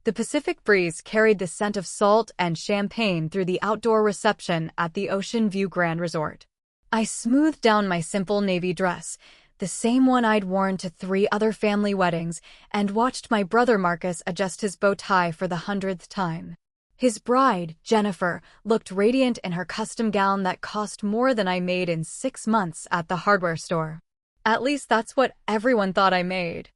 The Pacific breeze carried the scent of salt and champagne through the outdoor reception at the Ocean View Grand Resort. I smoothed down my simple navy dress, the same one I'd worn to 3 other family weddings, and watched my brother Marcus adjust his bow tie for the 100th time. His bride, Jennifer, looked radiant in her custom gown that cost more than I made in 6 months at the hardware store. At least that's what everyone thought I made.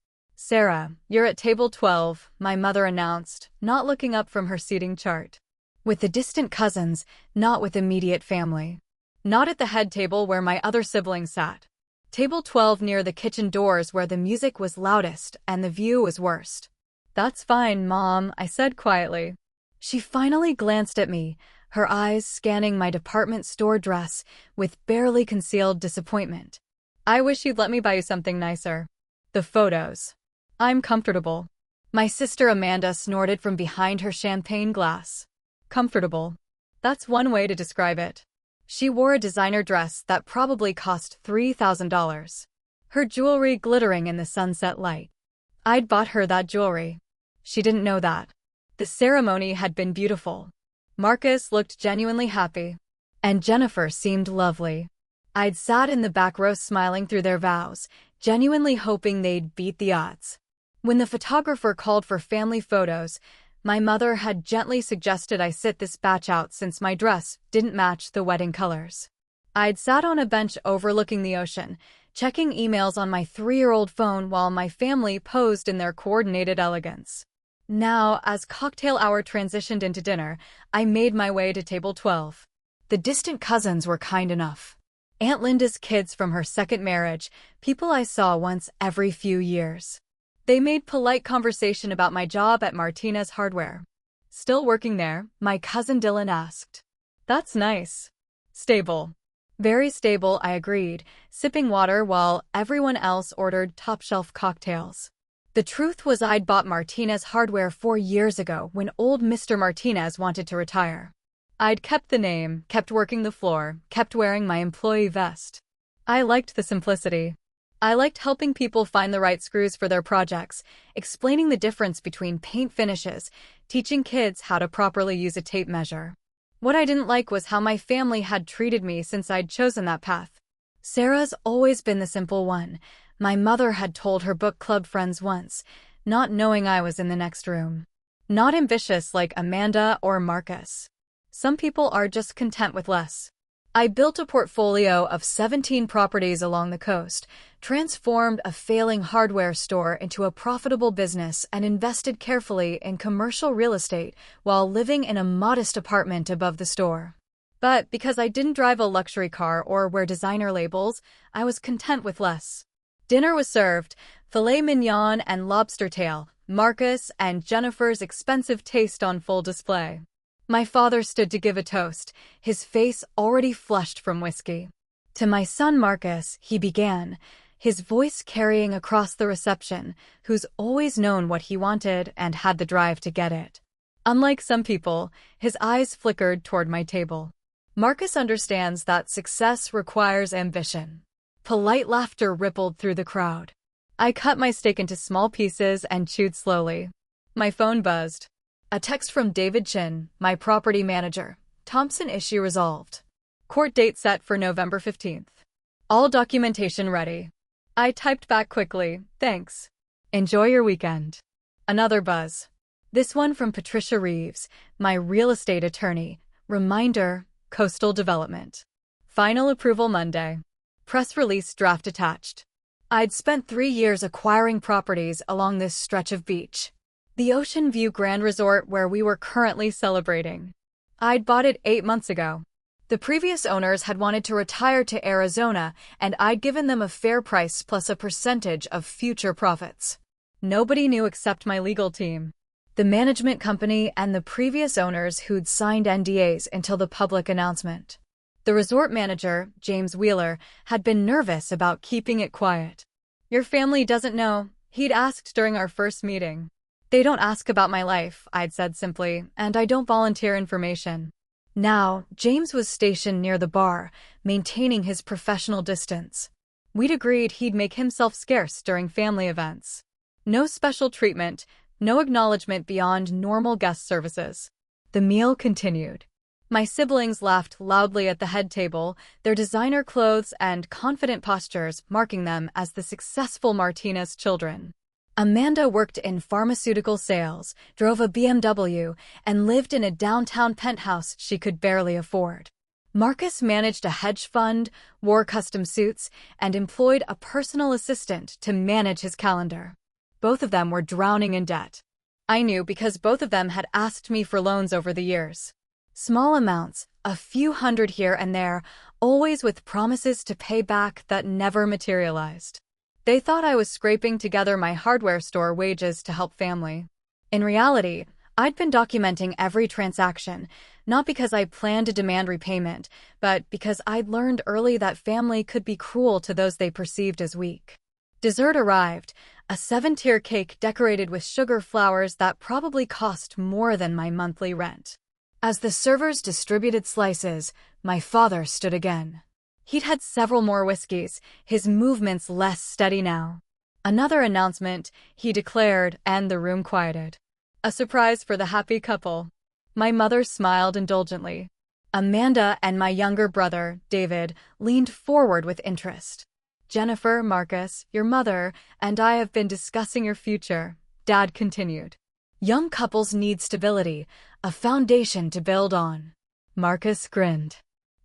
"Sarah, you're at table 12, my mother announced, not looking up from her seating chart. With the distant cousins, not with immediate family. Not at the head table where my other siblings sat. Table 12 near the kitchen doors where the music was loudest and the view was worst." "That's fine, Mom," I said quietly. She finally glanced at me, her eyes scanning my department store dress with barely concealed disappointment. "I wish you'd let me buy you something nicer." "The photos. I'm comfortable." My sister Amanda snorted from behind her champagne glass. "Comfortable. That's one way to describe it." She wore a designer dress that probably cost $3,000. Her jewelry glittering in the sunset light. I'd bought her that jewelry. She didn't know that. The ceremony had been beautiful. Marcus looked genuinely happy. And Jennifer seemed lovely. I'd sat in the back row smiling through their vows, genuinely hoping they'd beat the odds. When the photographer called for family photos, my mother had gently suggested I sit this batch out since my dress didn't match the wedding colors. I'd sat on a bench overlooking the ocean, checking emails on my 3-year-old phone while my family posed in their coordinated elegance. Now, as cocktail hour transitioned into dinner, I made my way to table 12. The distant cousins were kind enough. Aunt Linda's kids from her second marriage, people I saw once every few years. They made polite conversation about my job at Martinez Hardware. "Still working there?" my cousin Dylan asked. "That's nice." "Stable." "Very stable," I agreed, sipping water while everyone else ordered top-shelf cocktails. The truth was I'd bought Martinez Hardware 4 years ago when old Mr. Martinez wanted to retire. I'd kept the name, kept working the floor, kept wearing my employee vest. I liked the simplicity. I liked helping people find the right screws for their projects, explaining the difference between paint finishes, teaching kids how to properly use a tape measure. What I didn't like was how my family had treated me since I'd chosen that path. "Sarah's always been the simple one," my mother had told her book club friends once, not knowing I was in the next room. "Not ambitious like Amanda or Marcus. Some people are just content with less." I built a portfolio of 17 properties along the coast, transformed a failing hardware store into a profitable business, and invested carefully in commercial real estate while living in a modest apartment above the store. But because I didn't drive a luxury car or wear designer labels, I was content with less. Dinner was served, filet mignon and lobster tail, Marcus and Jennifer's expensive taste on full display. My father stood to give a toast, his face already flushed from whiskey. "To my son Marcus," he began, his voice carrying across the reception, "who's always known what he wanted and had the drive to get it." Unlike some people, his eyes flickered toward my table. "Marcus understands that success requires ambition." Polite laughter rippled through the crowd. I cut my steak into small pieces and chewed slowly. My phone buzzed. A text from David Chin, my property manager. "Thompson issue resolved. Court date set for November 15th. All documentation ready." I typed back quickly, "Thanks. Enjoy your weekend." Another buzz. This one from Patricia Reeves, my real estate attorney. Reminder, Coastal Development. Final approval Monday. Press release draft attached. I'd spent 3 years acquiring properties along this stretch of beach. The Ocean View Grand Resort where we were currently celebrating. I'd bought it 8 months ago. The previous owners had wanted to retire to Arizona, and I'd given them a fair price plus a percentage of future profits. Nobody knew except my legal team, the management company, and the previous owners who'd signed NDAs until the public announcement. The resort manager, James Wheeler, had been nervous about keeping it quiet. "Your family doesn't know," he'd asked during our first meeting. "They don't ask about my life," I'd said simply, "and I don't volunteer information." Now, James was stationed near the bar, maintaining his professional distance. We'd agreed he'd make himself scarce during family events. No special treatment, No acknowledgement beyond normal guest services. The meal continued. My siblings laughed loudly at the head table, their designer clothes and confident postures marking them as the successful Martinez children. Amanda worked in pharmaceutical sales, drove a BMW, and lived in a downtown penthouse she could barely afford. Marcus managed a hedge fund, wore custom suits, and employed a personal assistant to manage his calendar. Both of them were drowning in debt. I knew because both of them had asked me for loans over the years. Small amounts, a few hundred here and there, always with promises to pay back that never materialized. They thought I was scraping together my hardware store wages to help family. In reality, I'd been documenting every transaction, not because I planned to demand repayment, but because I'd learned early that family could be cruel to those they perceived as weak. Dessert arrived, a 7-tier cake decorated with sugar flowers that probably cost more than my monthly rent. As the servers distributed slices, my father stood again. He'd had several more whiskeys, his movements less steady now. Another announcement, he declared, and the room quieted. A surprise for the happy couple. My mother smiled indulgently. Amanda and my younger brother, David, leaned forward with interest. Jennifer, Marcus, your mother, and I have been discussing your future, Dad continued. Young couples need stability, a foundation to build on. Marcus grinned.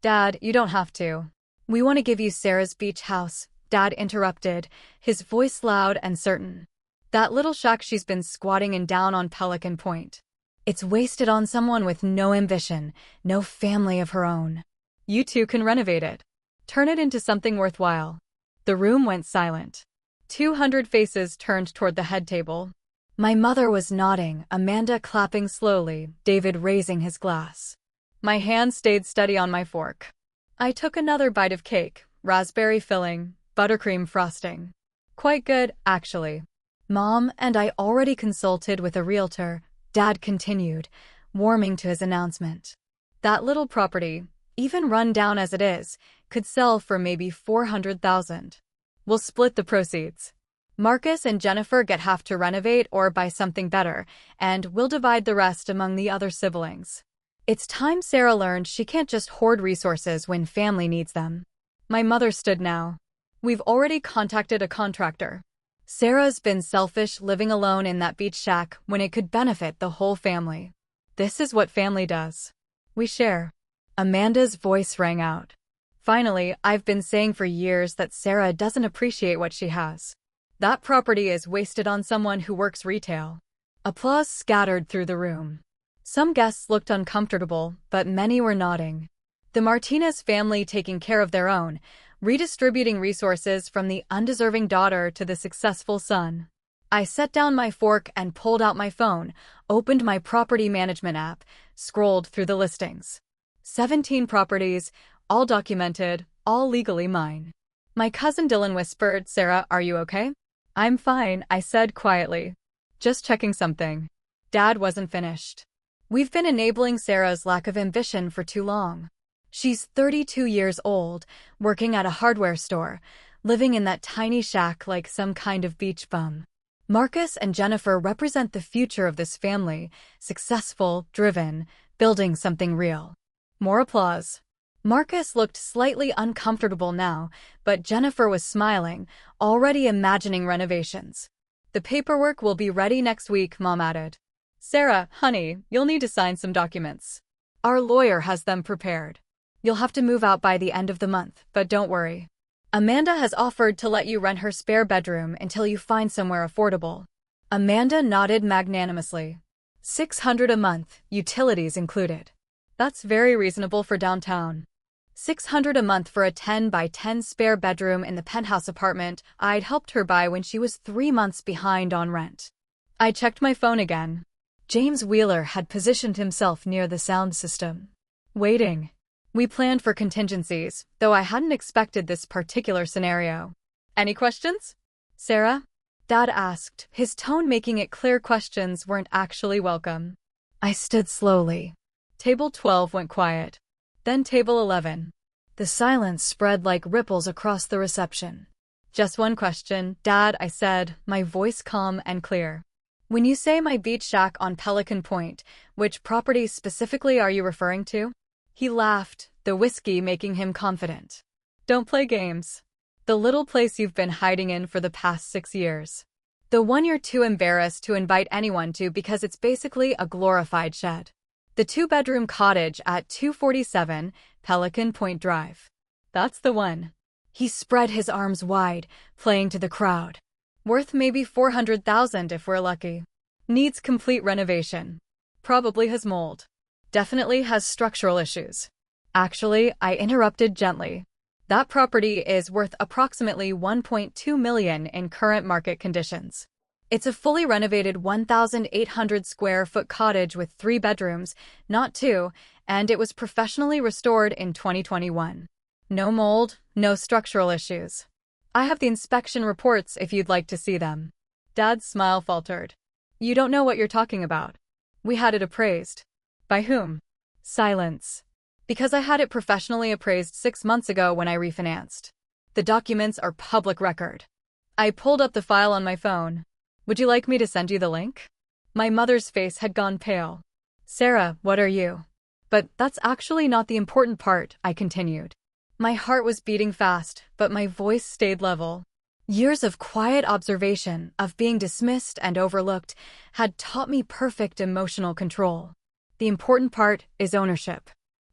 Dad, you don't have to. We want to give you Sarah's beach house, Dad interrupted, his voice loud and certain. That little shack she's been squatting in down on Pelican Point. It's wasted on someone with no ambition, no family of her own. You two can renovate it. Turn it into something worthwhile. The room went silent. 200 faces turned toward the head table. My mother was nodding, Amanda clapping slowly, David raising his glass. My hand stayed steady on my fork. I took another bite of cake, raspberry filling, buttercream frosting. Quite good, actually. Mom and I already consulted with a realtor, Dad continued, warming to his announcement. That little property, even run down as it is, could sell for maybe $400,000. We'll split the proceeds. Marcus and Jennifer get half to renovate or buy something better, and we'll divide the rest among the other siblings. It's time Sarah learned she can't just hoard resources when family needs them. My mother stood now. We've already contacted a contractor. Sarah's been selfish living alone in that beach shack when it could benefit the whole family. This is what family does. We share. Amanda's voice rang out. Finally, I've been saying for years that Sarah doesn't appreciate what she has. That property is wasted on someone who works retail. Applause scattered through the room. Some guests looked uncomfortable, but many were nodding. The Martinez family taking care of their own, redistributing resources from the undeserving daughter to the successful son. I set down my fork and pulled out my phone, opened my property management app, scrolled through the listings. 17 properties, all documented, all legally mine. My cousin Dylan whispered, "Sarah, are you okay?" "I'm fine," I said quietly. "Just checking something." Dad wasn't finished. "We've been enabling Sarah's lack of ambition for too long. She's 32 years old, working at a hardware store, living in that tiny shack like some kind of beach bum. Marcus and Jennifer represent the future of this family, successful, driven, building something real." More applause. Marcus looked slightly uncomfortable now, but Jennifer was smiling, already imagining renovations. "The paperwork will be ready next week," Mom added. "Sarah, honey, you'll need to sign some documents. Our lawyer has them prepared. You'll have to move out by the end of the month, but don't worry. Amanda has offered to let you rent her spare bedroom until you find somewhere affordable." Amanda nodded magnanimously. $600 a month, utilities included. That's very reasonable for downtown. $600 a month for a 10 by 10 spare bedroom in the penthouse apartment I'd helped her buy when she was 3 months behind on rent. I checked my phone again. James Wheeler had positioned himself near the sound system. Waiting. We planned for contingencies, though I hadn't expected this particular scenario. "Any questions, Sarah?" Dad asked, his tone making it clear questions weren't actually welcome. I stood slowly. Table 12 went quiet. Then table 11. The silence spread like ripples across the reception. "Just one question, Dad," I said, my voice calm and clear. When you say my beach shack on Pelican Point, which property specifically are you referring to? He laughed, the whiskey making him confident. Don't play games. The little place you've been hiding in for the past 6 years. The one you're too embarrassed to invite anyone to because it's basically a glorified shed. The 2-bedroom cottage at 247 Pelican Point Drive. That's the one. He spread his arms wide, playing to the crowd. Worth maybe $400,000 if we're lucky. Needs complete renovation. Probably has mold. Definitely has structural issues. Actually, I interrupted gently. That property is worth approximately $1.2 million in current market conditions. It's a fully renovated 1,800 square foot cottage with 3 bedrooms, not 2, and it was professionally restored in 2021. No mold, no structural issues. I have the inspection reports if you'd like to see them. Dad's smile faltered. You don't know what you're talking about. We had it appraised. By whom? Silence. Because I had it professionally appraised 6 months ago when I refinanced. The documents are public record. I pulled up the file on my phone. Would you like me to send you the link? My mother's face had gone pale. Sarah, what are you? But that's actually not the important part, I continued. My heart was beating fast, but my voice stayed level. Years of quiet observation, of being dismissed and overlooked, had taught me perfect emotional control. The important part is ownership.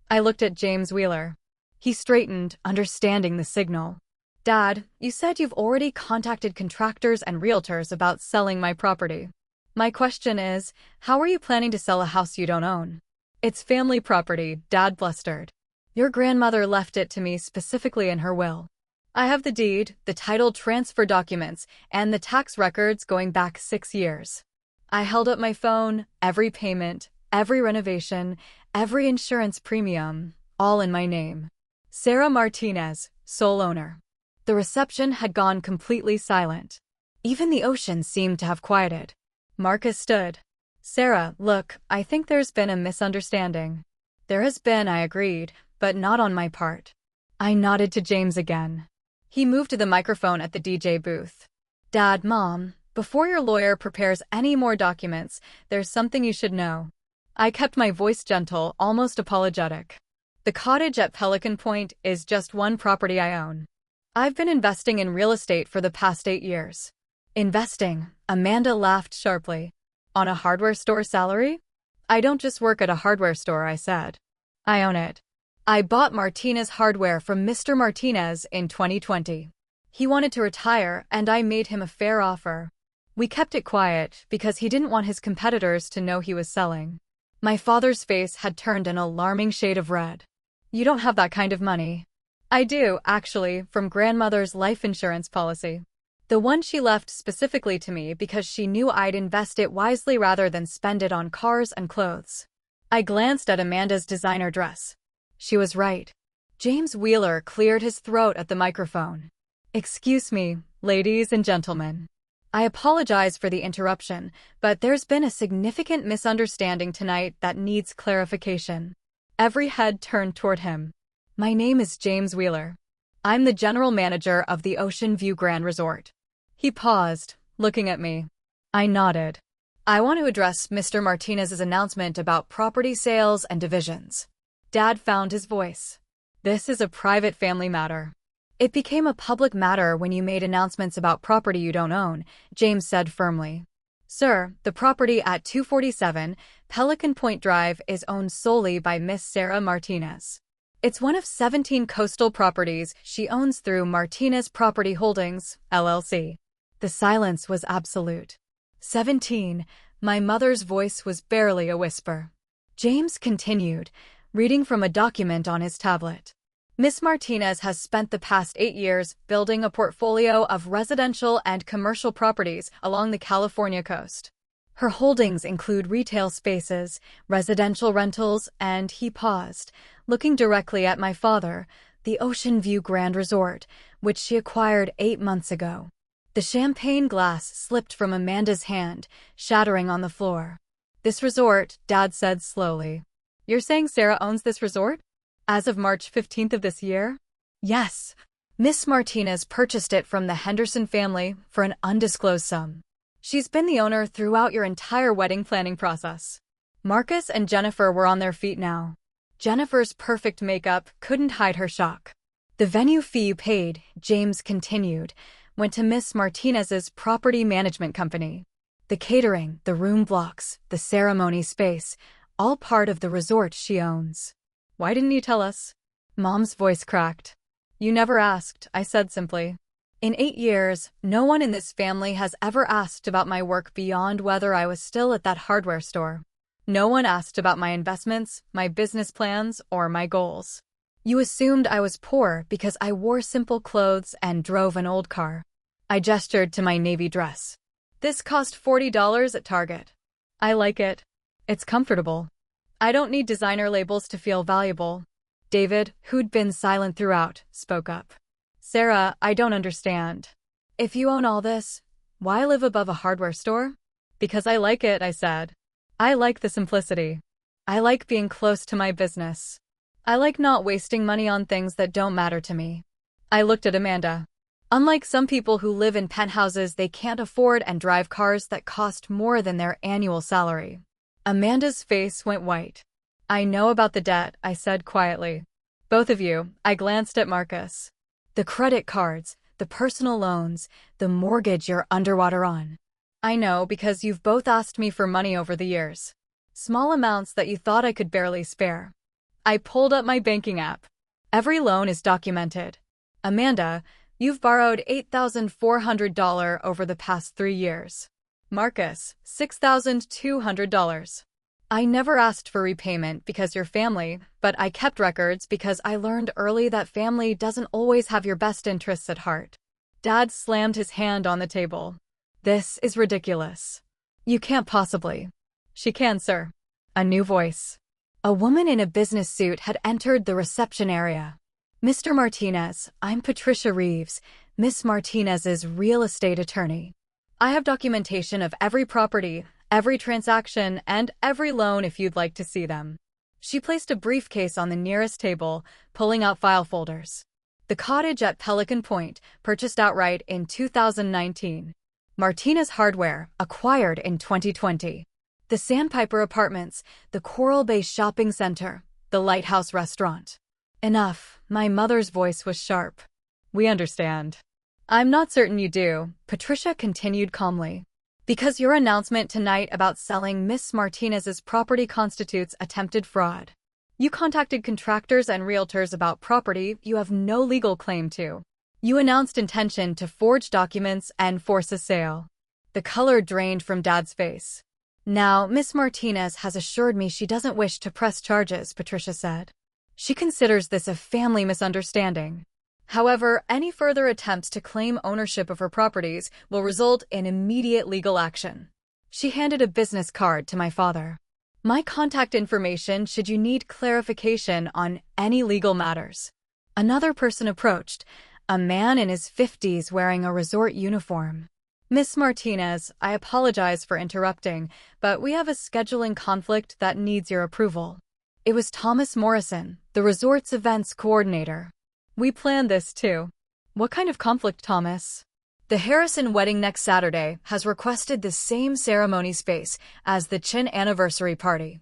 I looked at James Wheeler. He straightened, understanding the signal. Dad, you said you've already contacted contractors and realtors about selling my property. My question is, how are you planning to sell a house you don't own? It's family property, Dad blustered. Your grandmother left it to me specifically in her will. I have the deed, the title transfer documents, and the tax records going back 6 years. I held up my phone, every payment, every renovation, every insurance premium, all in my name. Sarah Martinez, sole owner. The reception had gone completely silent. Even the ocean seemed to have quieted. Marcus stood. Sarah, look, I think there's been a misunderstanding. There has been, I agreed, but not on my part. I nodded to James again. He moved to the microphone at the DJ booth. Dad, Mom, before your lawyer prepares any more documents, there's something you should know. I kept my voice gentle, almost apologetic. The cottage at Pelican Point is just one property I own. I've been investing in real estate for the past 8 years. Investing? Amanda laughed sharply. On a hardware store salary? I don't just work at a hardware store, I said. I own it. I bought Martinez hardware from Mr. Martinez in 2020. He wanted to retire, and I made him a fair offer. We kept it quiet because he didn't want his competitors to know he was selling. My father's face had turned an alarming shade of red. You don't have that kind of money. I do, actually, from grandmother's life insurance policy. The one she left specifically to me because she knew I'd invest it wisely rather than spend it on cars and clothes. I glanced at Amanda's designer dress. She was right. James Wheeler cleared his throat at the microphone. Excuse me, ladies and gentlemen. I apologize for the interruption, but there's been a significant misunderstanding tonight that needs clarification. Every head turned toward him. My name is James Wheeler. I'm the general manager of the Ocean View Grand Resort. He paused, looking at me. I nodded. I want to address Mr. Martinez's announcement about property sales and divisions. Dad found his voice. This is a private family matter. It became a public matter when you made announcements about property you don't own, James said firmly. Sir, the property at 247 Pelican Point Drive is owned solely by Miss Sarah Martinez. It's one of 17 coastal properties she owns through Martinez Property Holdings, LLC. The silence was absolute. 17. My mother's voice was barely a whisper. James continued, reading from a document on his tablet. Miss Martinez has spent the past 8 years building a portfolio of residential and commercial properties along the California coast. Her holdings include retail spaces, residential rentals, and he paused, looking directly at my father, the Ocean View Grand Resort, which she acquired 8 months ago. The champagne glass slipped from Amanda's hand, shattering on the floor. This resort, Dad said slowly. You're saying Sarah owns this resort? As of March 15th of this year? Yes. Miss Martinez purchased it from the Henderson family for an undisclosed sum. She's been the owner throughout your entire wedding planning process. Marcus and Jennifer were on their feet now. Jennifer's perfect makeup couldn't hide her shock. The venue fee you paid, James continued, went to Miss Martinez's property management company. The catering, the room blocks, the ceremony space, all part of the resort she owns. Why didn't you tell us? Mom's voice cracked. You never asked, I said simply. In 8 years, no one in this family has ever asked about my work beyond whether I was still at that hardware store. No one asked about my investments, my business plans, or my goals. You assumed I was poor because I wore simple clothes and drove an old car. I gestured to my navy dress. This cost $40 at Target. I like it. It's comfortable. I don't need designer labels to feel valuable. David, who'd been silent throughout, spoke up. Sarah, I don't understand. If you own all this, why live above a hardware store? Because I like it, I said. I like the simplicity. I like being close to my business. I like not wasting money on things that don't matter to me. I looked at Amanda. Unlike some people who live in penthouses they can't afford and drive cars that cost more than their annual salary. Amanda's face went white. I know about the debt, I said quietly. Both of you, I glanced at Marcus. The credit cards, the personal loans, the mortgage you're underwater on. I know because you've both asked me for money over the years. Small amounts that you thought I could barely spare. I pulled up my banking app. Every loan is documented. Amanda, you've borrowed $8,400 over the past 3 years. Marcus, $6,200. I never asked for repayment because you're family, but I kept records because I learned early that family doesn't always have your best interests at heart. Dad slammed his hand on the table. This is ridiculous. You can't possibly. She can, sir. A new voice. A woman in a business suit had entered the reception area. Mr. Martinez, I'm Patricia Reeves, Miss Martinez's real estate attorney. I have documentation of every property, every transaction, and every loan if you'd like to see them. She placed a briefcase on the nearest table, pulling out file folders. The cottage at Pelican Point, purchased outright in 2019. Martinez Hardware, acquired in 2020. The Sandpiper Apartments, the Coral Bay Shopping Center, the Lighthouse Restaurant. Enough, my mother's voice was sharp. We understand. I'm not certain you do, Patricia continued calmly. Because your announcement tonight about selling Miss Martinez's property constitutes attempted fraud. You contacted contractors and realtors about property you have no legal claim to. You announced intention to forge documents and force a sale. The color drained from Dad's face. Now, Miss Martinez has assured me she doesn't wish to press charges, Patricia said. She considers this a family misunderstanding. However, any further attempts to claim ownership of her properties will result in immediate legal action. She handed a business card to my father. My contact information should you need clarification on any legal matters. Another person approached, a man in his 50s wearing a resort uniform. Miss Martinez, I apologize for interrupting, but we have a scheduling conflict that needs your approval. It was Thomas Morrison, the resort's events coordinator. We planned this too. What kind of conflict, Thomas? The Harrison wedding next Saturday has requested the same ceremony space as the Chin anniversary party.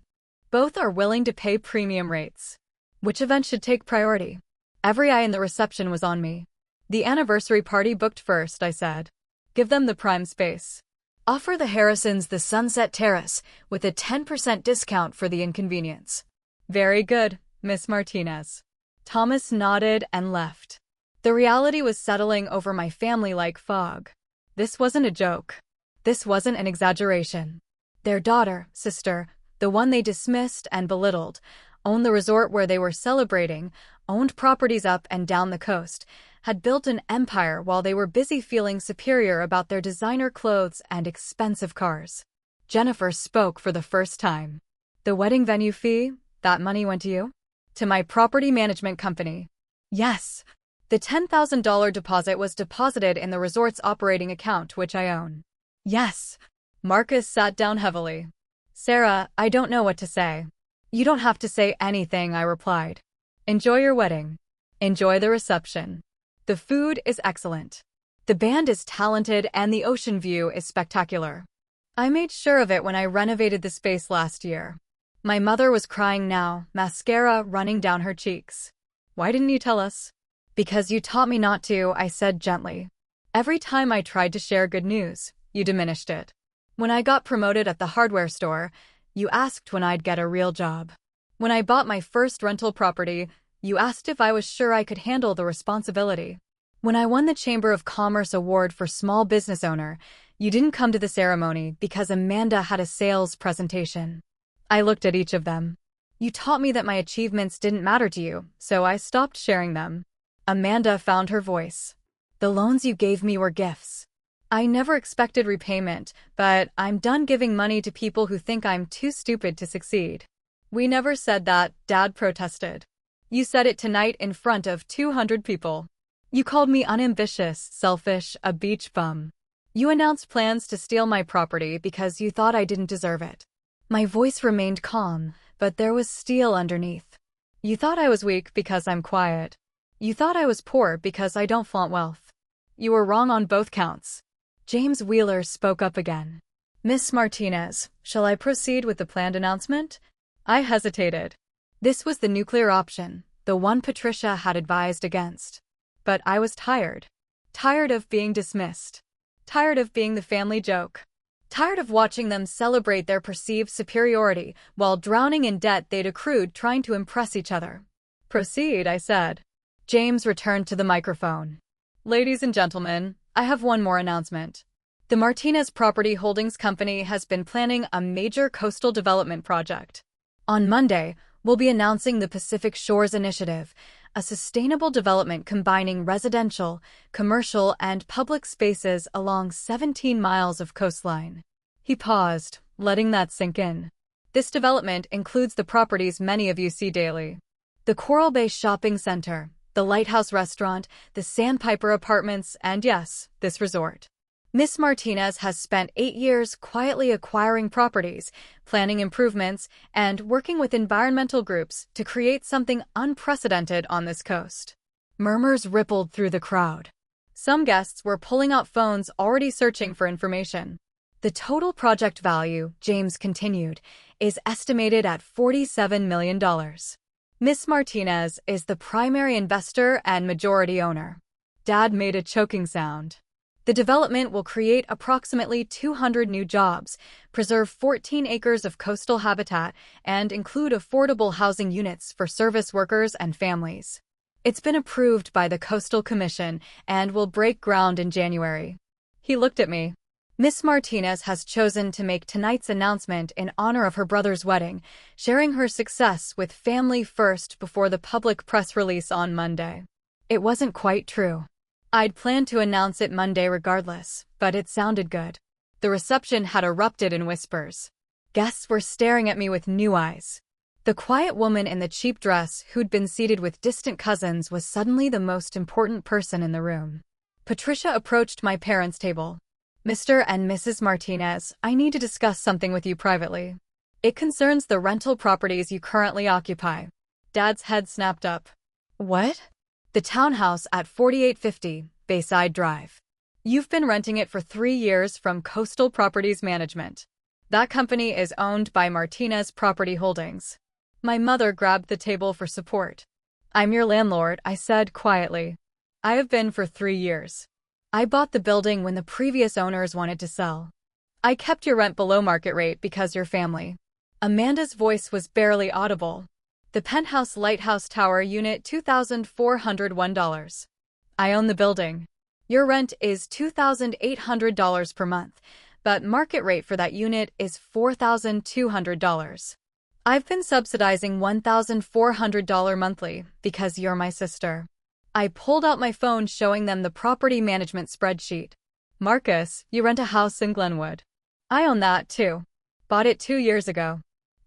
Both are willing to pay premium rates. Which event should take priority? Every eye in the reception was on me. The anniversary party booked first, I said. Give them the prime space. Offer the Harrisons the Sunset Terrace with a 10% discount for the inconvenience. Very good, Miss Martinez. Thomas nodded and left. The reality was settling over my family like fog. This wasn't a joke. This wasn't an exaggeration. Their daughter, sister, the one they dismissed and belittled, owned the resort where they were celebrating, owned properties up and down the coast, had built an empire while they were busy feeling superior about their designer clothes and expensive cars. Jennifer spoke for the first time. The wedding venue fee, that money went to you? To my property management company. Yes. The $10,000 deposit was deposited in the resort's operating account, which I own. Yes. Marcus sat down heavily. Sarah, I don't know what to say. You don't have to say anything, I replied. Enjoy your wedding. Enjoy the reception. The food is excellent. The band is talented and the ocean view is spectacular. I made sure of it when I renovated the space last year. My mother was crying now, mascara running down her cheeks. Why didn't you tell us? Because you taught me not to, I said gently. Every time I tried to share good news, you diminished it. When I got promoted at the hardware store, you asked when I'd get a real job. When I bought my first rental property, you asked if I was sure I could handle the responsibility. When I won the Chamber of Commerce Award for Small Business Owner, you didn't come to the ceremony because Amanda had a sales presentation. I looked at each of them. You taught me that my achievements didn't matter to you, so I stopped sharing them. Amanda found her voice. The loans you gave me were gifts. I never expected repayment, but I'm done giving money to people who think I'm too stupid to succeed. We never said that, Dad protested. You said it tonight in front of 200 people. You called me unambitious, selfish, a beach bum. You announced plans to steal my property because you thought I didn't deserve it. My voice remained calm, but there was steel underneath. You thought I was weak because I'm quiet. You thought I was poor because I don't flaunt wealth. You were wrong on both counts. James Wheeler spoke up again. Miss Martinez, shall I proceed with the planned announcement? I hesitated. This was the nuclear option, the one Patricia had advised against. But I was tired. Tired of being dismissed. Tired of being the family joke. Tired of watching them celebrate their perceived superiority while drowning in debt they'd accrued trying to impress each other. Proceed, I said. James returned to the microphone. Ladies and gentlemen, I have one more announcement. The Martinez Property Holdings Company has been planning a major coastal development project. On Monday, we'll be announcing the Pacific Shores Initiative, a sustainable development combining residential, commercial, and public spaces along 17 miles of coastline. He paused, letting that sink in. This development includes the properties many of you see daily. The Coral Bay Shopping Center, the Lighthouse Restaurant, the Sandpiper Apartments, and yes, this resort. Miss Martinez has spent 8 years quietly acquiring properties, planning improvements, and working with environmental groups to create something unprecedented on this coast. Murmurs rippled through the crowd. Some guests were pulling out phones already searching for information. The total project value, James continued, is estimated at $47 million. Miss Martinez is the primary investor and majority owner. Dad made a choking sound. The development will create approximately 200 new jobs, preserve 14 acres of coastal habitat, and include affordable housing units for service workers and families. It's been approved by the Coastal Commission and will break ground in January. He looked at me. Miss Martinez has chosen to make tonight's announcement in honor of her brother's wedding, sharing her success with family first before the public press release on Monday. It wasn't quite true. I'd planned to announce it Monday regardless, but it sounded good. The reception had erupted in whispers. Guests were staring at me with new eyes. The quiet woman in the cheap dress who'd been seated with distant cousins was suddenly the most important person in the room. Patricia approached my parents' table. Mr. and Mrs. Martinez, I need to discuss something with you privately. It concerns the rental properties you currently occupy. Dad's head snapped up. What? The townhouse at 4850 Bayside Drive. You've been renting it for 3 years from Coastal Properties Management. That company is owned by Martinez Property Holdings. My mother grabbed the table for support. I'm your landlord, I said quietly. I have been for 3 years. I bought the building when the previous owners wanted to sell. I kept your rent below market rate because your family. Amanda's voice was barely audible. The Penthouse Lighthouse Tower Unit $2,401. I own the building. Your rent is $2,800 per month, but market rate for that unit is $4,200. I've been subsidizing $1,400 monthly because you're my sister. I pulled out my phone showing them the property management spreadsheet. Marcus, you rent a house in Glenwood. I own that too. Bought it 2 years ago.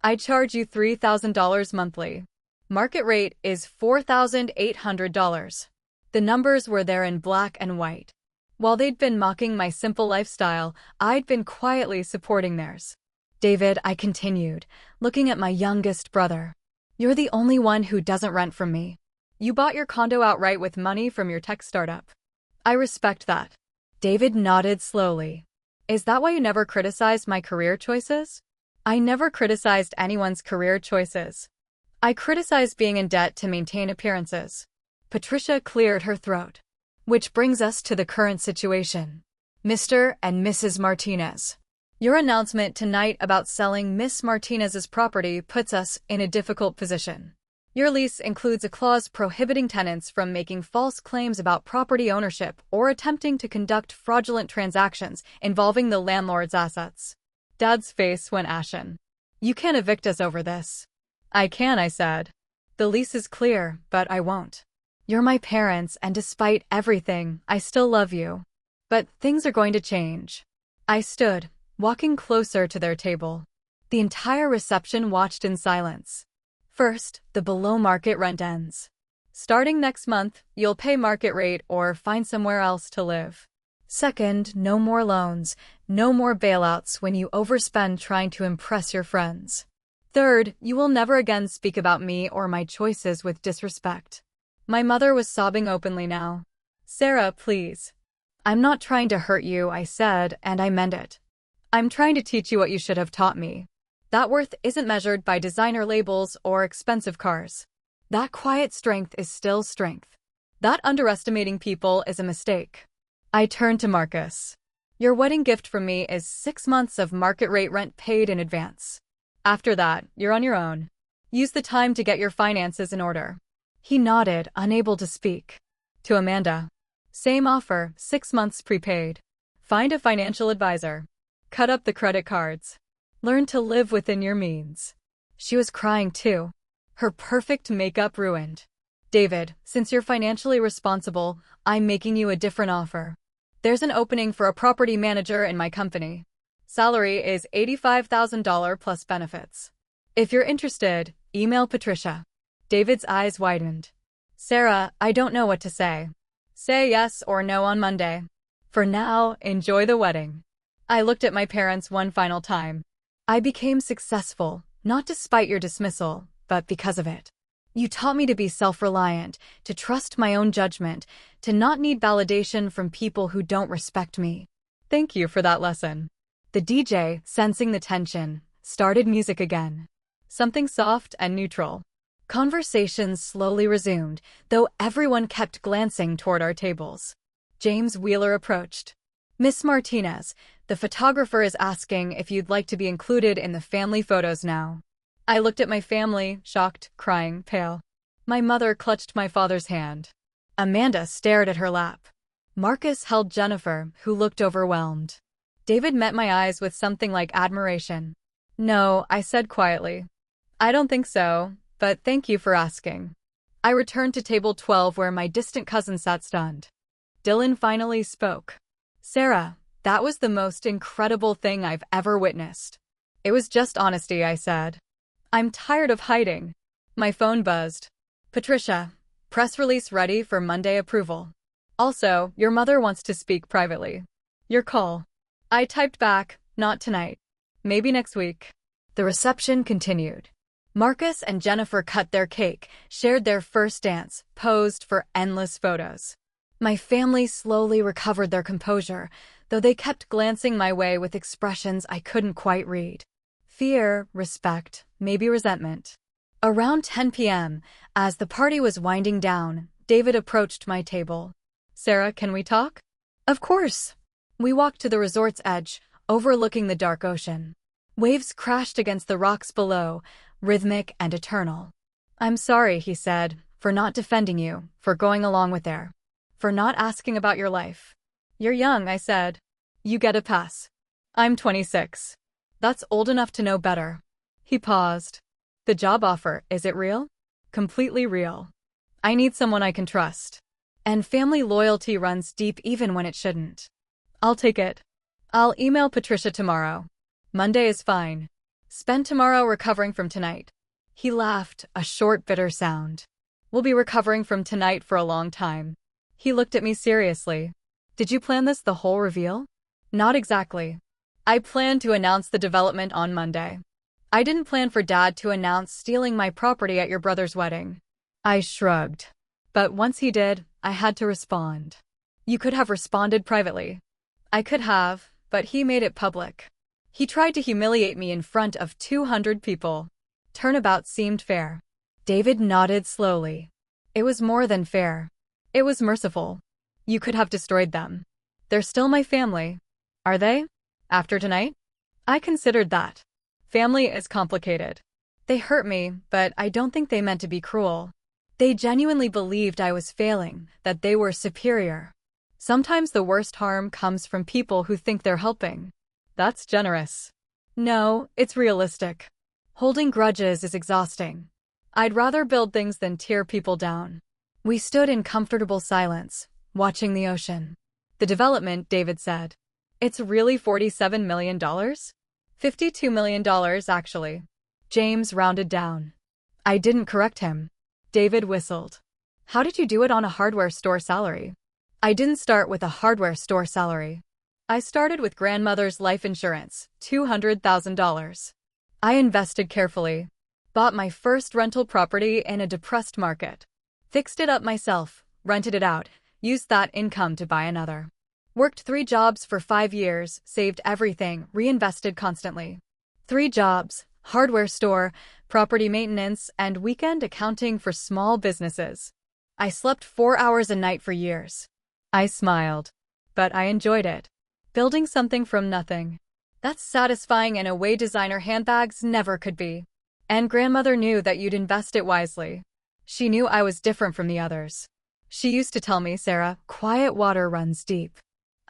I charge you $3,000 monthly. Market rate is $4,800. The numbers were there in black and white. While they'd been mocking my simple lifestyle, I'd been quietly supporting theirs. David, I continued, looking at my youngest brother. You're the only one who doesn't rent from me. You bought your condo outright with money from your tech startup. I respect that. David nodded slowly. Is that why you never criticized my career choices? I never criticized anyone's career choices. I criticized being in debt to maintain appearances. Patricia cleared her throat. Which brings us to the current situation. Mr. and Mrs. Martinez. Your announcement tonight about selling Miss Martinez's property puts us in a difficult position. Your lease includes a clause prohibiting tenants from making false claims about property ownership or attempting to conduct fraudulent transactions involving the landlord's assets. Dad's face went ashen. You can't evict us over this. I can, I said. The lease is clear, but I won't. You're my parents, and despite everything, I still love you. But things are going to change. I stood, walking closer to their table. The entire reception watched in silence. First, the below-market rent ends. Starting next month, you'll pay market rate or find somewhere else to live. Second, no more loans, no more bailouts when you overspend trying to impress your friends. Third, you will never again speak about me or my choices with disrespect. My mother was sobbing openly now. Sarah, please. I'm not trying to hurt you, I said, and I meant it. I'm trying to teach you what you should have taught me. That worth isn't measured by designer labels or expensive cars. That quiet strength is still strength. That underestimating people is a mistake. I turned to Marcus. Your wedding gift from me is 6 months of market rate rent paid in advance. After that, you're on your own. Use the time to get your finances in order. He nodded, unable to speak. To Amanda. Same offer, 6 months prepaid. Find a financial advisor. Cut up the credit cards. Learn to live within your means. She was crying too. Her perfect makeup ruined. David, since you're financially responsible, I'm making you a different offer. There's an opening for a property manager in my company. Salary is $85,000 plus benefits. If you're interested, email Patricia. David's eyes widened. Sarah, I don't know what to say. Say yes or no on Monday. For now, enjoy the wedding. I looked at my parents one final time. I became successful, not despite your dismissal, but because of it. You taught me to be self-reliant, to trust my own judgment, to not need validation from people who don't respect me. Thank you for that lesson. The DJ, sensing the tension, started music again. Something soft and neutral. Conversations slowly resumed, though everyone kept glancing toward our tables. James Wheeler approached. Miss Martinez, the photographer is asking if you'd like to be included in the family photos now. I looked at my family, shocked, crying, pale. My mother clutched my father's hand. Amanda stared at her lap. Marcus held Jennifer, who looked overwhelmed. David met my eyes with something like admiration. No, I said quietly. I don't think so, but thank you for asking. I returned to table 12 where my distant cousin sat stunned. Dylan finally spoke. Sarah, that was the most incredible thing I've ever witnessed. It was just honesty, I said. I'm tired of hiding. My phone buzzed. Patricia, press release ready for Monday approval. Also, your mother wants to speak privately. Your call. I typed back, not tonight. Maybe next week. The reception continued. Marcus and Jennifer cut their cake, shared their first dance, posed for endless photos. My family slowly recovered their composure, though they kept glancing my way with expressions I couldn't quite read. Fear, respect, maybe resentment. Around 10 p.m., as the party was winding down, David approached my table. Sarah, can we talk? Of course. We walked to the resort's edge, overlooking the dark ocean. Waves crashed against the rocks below, rhythmic and eternal. I'm sorry, he said, for not defending you, for going along with there. For not asking about your life. You're young, I said. You get a pass. I'm 26. That's old enough to know better. He paused. The job offer, is it real? Completely real. I need someone I can trust. And family loyalty runs deep even when it shouldn't. I'll take it. I'll email Patricia tomorrow. Monday is fine. Spend tomorrow recovering from tonight. He laughed, a short, bitter sound. We'll be recovering from tonight for a long time. He looked at me seriously. Did you plan this the whole reveal? Not exactly. I planned to announce the development on Monday. I didn't plan for Dad to announce stealing my property at your brother's wedding. I shrugged. But once he did, I had to respond. You could have responded privately. I could have, but he made it public. He tried to humiliate me in front of 200 people. Turnabout seemed fair. David nodded slowly. It was more than fair. It was merciful. You could have destroyed them. They're still my family. Are they? After tonight? I considered that. Family is complicated. They hurt me, but I don't think they meant to be cruel. They genuinely believed I was failing, that they were superior. Sometimes the worst harm comes from people who think they're helping. That's generous. No, it's realistic. Holding grudges is exhausting. I'd rather build things than tear people down. We stood in comfortable silence, watching the ocean. The development, David said. It's really $47 million? $52 million, actually. James rounded down. I didn't correct him. David whistled. How did you do it on a hardware store salary? I didn't start with a hardware store salary. I started with grandmother's life insurance, $200,000. I invested carefully. Bought my first rental property in a depressed market. Fixed it up myself, rented it out, used that income to buy another. Worked 3 jobs for 5 years, saved everything, reinvested constantly. 3 jobs, hardware store, property maintenance, and weekend accounting for small businesses. I slept 4 hours a night for years. I smiled. But I enjoyed it. Building something from nothing. That's satisfying in a way designer handbags never could be. And grandmother knew that you'd invest it wisely. She knew I was different from the others. She used to tell me, Sarah, quiet water runs deep.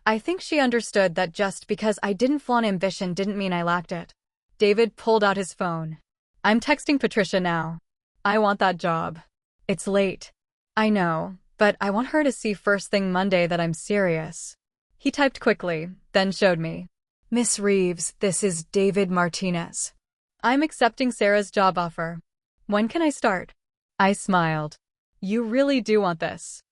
I think she understood that just because I didn't flaunt ambition didn't mean I lacked it. David pulled out his phone. I'm texting Patricia now. I want that job. It's late. I know, but I want her to see first thing Monday that I'm serious. He typed quickly, then showed me. Miss Reeves, this is David Martinez. I'm accepting Sarah's job offer. When can I start? I smiled. You really do want this.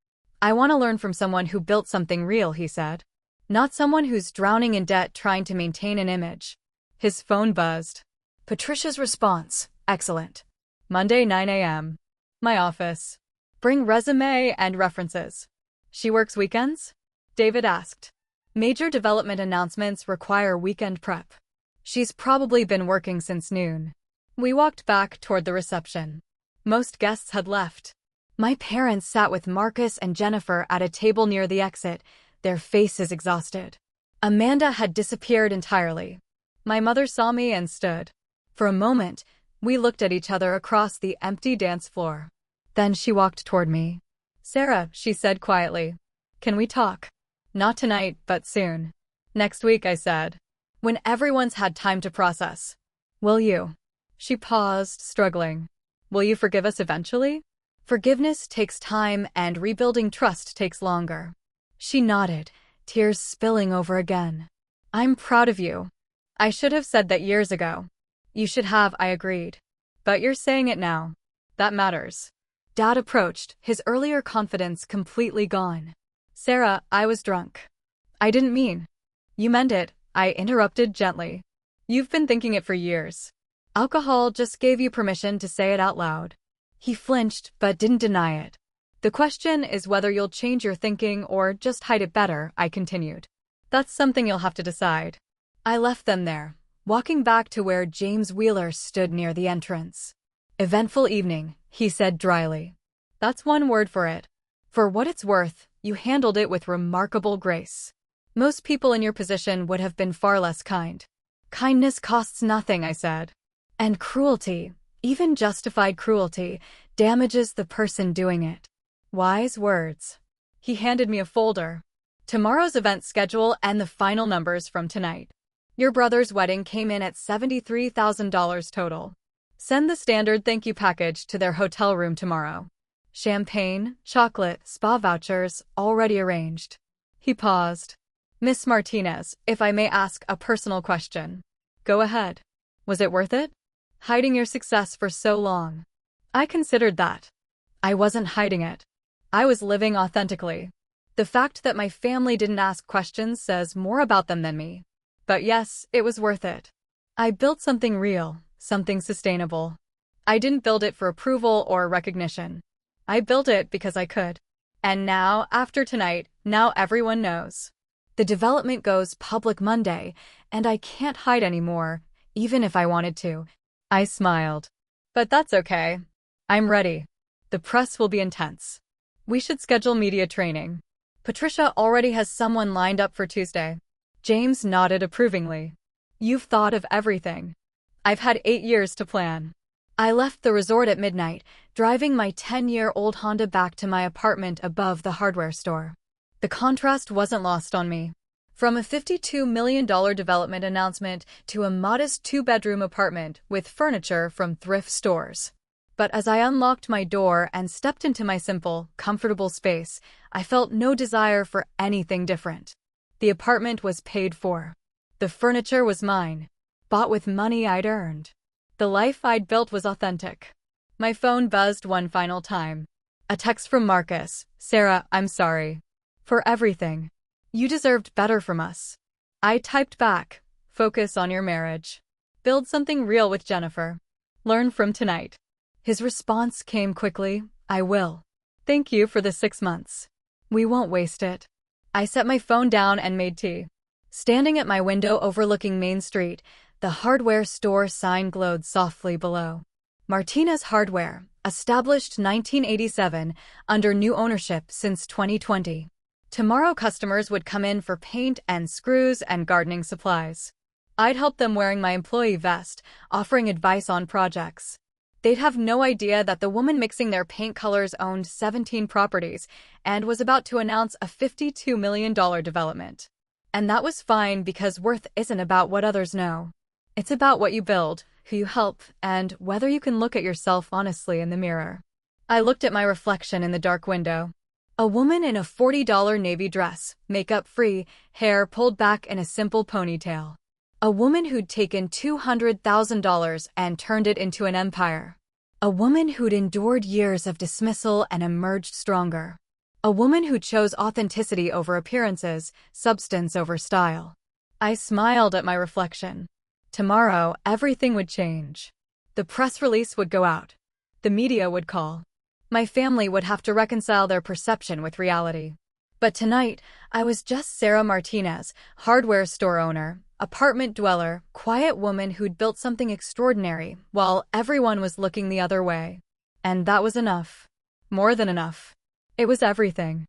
I want to learn from someone who built something real, he said. Not someone who's drowning in debt trying to maintain an image. His phone buzzed. Patricia's response, excellent. Monday 9 a.m. My office. Bring resume and references. She works weekends? David asked. Major development announcements require weekend prep. She's probably been working since noon. We walked back toward the reception. Most guests had left. My parents sat with Marcus and Jennifer at a table near the exit, their faces exhausted. Amanda had disappeared entirely. My mother saw me and stood. For a moment, we looked at each other across the empty dance floor. Then she walked toward me. Sarah, she said quietly. Can we talk? Not tonight, but soon. Next week, I said. When everyone's had time to process. Will you? She paused, struggling. Will you forgive us eventually? Forgiveness takes time and rebuilding trust takes longer. She nodded, tears spilling over again. I'm proud of you. I should have said that years ago. You should have, I agreed. But you're saying it now. That matters. Dad approached, his earlier confidence completely gone. Sarah, I was drunk. I didn't mean. You meant it, I interrupted gently. You've been thinking it for years. Alcohol just gave you permission to say it out loud. He flinched, but didn't deny it. The question is whether you'll change your thinking or just hide it better, I continued. That's something you'll have to decide. I left them there, walking back to where James Wheeler stood near the entrance. Eventful evening, he said dryly. That's one word for it. For what it's worth, you handled it with remarkable grace. Most people in your position would have been far less kind. Kindness costs nothing, I said. And cruelty, even justified cruelty, damages the person doing it. Wise words. He handed me a folder. Tomorrow's event schedule and the final numbers from tonight. Your brother's wedding came in at $73,000 total. Send the standard thank you package to their hotel room tomorrow. Champagne, chocolate, spa vouchers, already arranged. He paused. Miss Martinez, if I may ask a personal question. Go ahead. Was it worth it? Hiding your success for so long. I considered that. I wasn't hiding it. I was living authentically. The fact that my family didn't ask questions says more about them than me. But yes, it was worth it. I built something real, something sustainable. I didn't build it for approval or recognition. I built it because I could. And now, after tonight, now everyone knows. The development goes public Monday, and I can't hide anymore, even if I wanted to. I smiled. But that's okay. I'm ready. The press will be intense. We should schedule media training. Patricia already has someone lined up for Tuesday. James nodded approvingly. You've thought of everything. I've had 8 years to plan. I left the resort at midnight, driving my 10-year-old Honda back to my apartment above the hardware store. The contrast wasn't lost on me. From a $52 million development announcement to a modest 2-bedroom apartment with furniture from thrift stores. But as I unlocked my door and stepped into my simple, comfortable space, I felt no desire for anything different. The apartment was paid for. The furniture was mine, bought with money I'd earned. The life I'd built was authentic. My phone buzzed one final time. A text from Marcus. Sarah, I'm sorry. For everything. You deserved better from us. I typed back. Focus on your marriage. Build something real with Jennifer. Learn from tonight. His response came quickly. I will. Thank you for the 6 months. We won't waste it. I set my phone down and made tea. Standing at my window overlooking Main Street, the hardware store sign glowed softly below. Martinez Hardware, established 1987, under new ownership since 2020. Tomorrow customers would come in for paint and screws and gardening supplies. I'd help them wearing my employee vest, offering advice on projects. They'd have no idea that the woman mixing their paint colors owned 17 properties and was about to announce a $52 million development. And that was fine because worth isn't about what others know. It's about what you build, who you help, and whether you can look at yourself honestly in the mirror. I looked at my reflection in the dark window. A woman in a $40 navy dress, makeup-free, hair pulled back in a simple ponytail. A woman who'd taken $200,000 and turned it into an empire. A woman who'd endured years of dismissal and emerged stronger. A woman who chose authenticity over appearances, substance over style. I smiled at my reflection. Tomorrow, everything would change. The press release would go out. The media would call. My family would have to reconcile their perception with reality. But tonight, I was just Sarah Martinez, hardware store owner, apartment dweller, quiet woman who'd built something extraordinary, while everyone was looking the other way. And that was enough. More than enough. It was everything.